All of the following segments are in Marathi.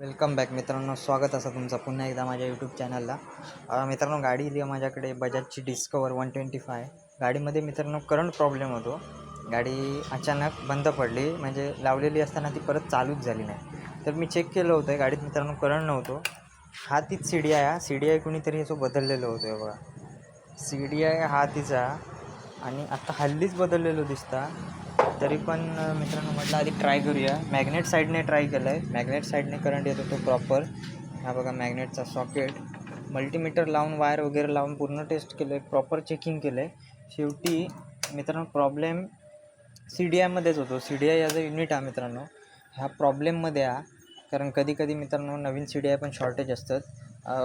वेलकम बॅक मित्रांनो, स्वागत असं तुमचं पुन्हा एकदा माझ्या यूट्यूब चॅनलला. मित्रांनो, गाडी इली माझ्याकडे बजाजची डिस्कवर 125. गाडीमध्ये मित्रांनो करंट प्रॉब्लेम होतो. गाडी अचानक बंद पडली, म्हणजे लावलेली असताना ती परत चालूच झाली नाही. तर मी चेक केलं होतं गाडीत मित्रांनो करंट नव्हतो. हा तीच सी डी आहे. सी डी आय कुणीतरी याचं बदललेलं होतं बघा. सी डी आय हा तिचा, आणि आता हल्लीच बदललेलं दिसता. तरी पण मित्रांनो म्हटलं आधी ट्राय करूया. मॅग्नेट साईडने ट्राय केलं आहे. मॅग्नेट साईडने करंट येतो तो प्रॉपर. हा बघा मॅग्नेटचा सॉकेट, मल्टीमीटर लावून वायर वगैरे लावून पूर्ण टेस्ट केलं आहे, प्रॉपर चेकिंग केलं आहे. शेवटी मित्रांनो प्रॉब्लेम सी डी आयमध्येच होतो. C D I as a unit आहे मित्रांनो. ह्या प्रॉब्लेममध्ये कारण कधी कधी मित्रांनो नवीन सी डी आय पण शॉर्टेज असतात.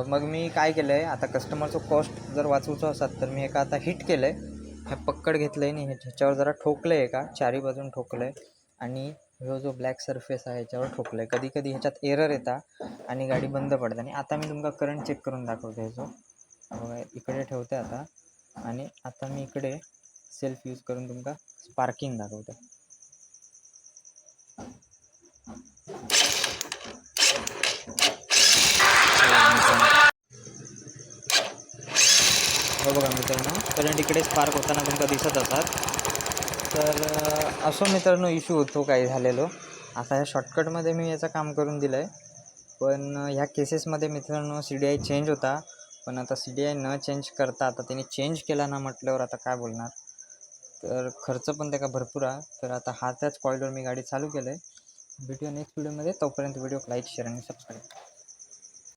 मग मी काय केलं आहे, आता कस्टमरचं कॉस्ट जर वाचवचं असतात तर मी एका आता हिट केलं आहे. हे पक्कड घेतलं आहे आणि ह्याच्यावर जरा ठोकलं आहे, का चारी बाजून ठोकलं आहे. आणि जो ब्लॅक सरफेस आहे ह्याच्यावर ठोकलं आहे. कधी कधी ह्याच्यात एरर येतात आणि गाडी बंद पडते. आणि आता मी तुमका करंट चेक करून दाखवतो. ह्याचं इकडे ठेवते आता, आणि आता मी इकडे सेल्फ यूज करून तुमका स्पार्किंग दाखवतो. हो बघा मित्रांनो, करंट इकडे स्पार्क होताना तुमका दिसत असतात. तर असं मित्रांनो इश्यू होतो काय झालेलो. आता ह्या शॉर्टकटमध्ये मी याचं काम करून दिलं आहे. पण ह्या केसेसमध्ये मित्रांनो सी डी आय चेंज होता. पण आता सी डी आय न चेंज करता आता त्याने चेंज केला ना म्हटल्यावर आता काय बोलणार. तर खर्च पण त्याचा भरपूर आहे. तर आता त्याच कॉइलवर मी गाडी चालू केलं आहे. भेटूया नेक्स्ट व्हिडिओमध्ये. तोपर्यंत व्हिडिओ लाईक, शेअर आणि सबस्क्राईब.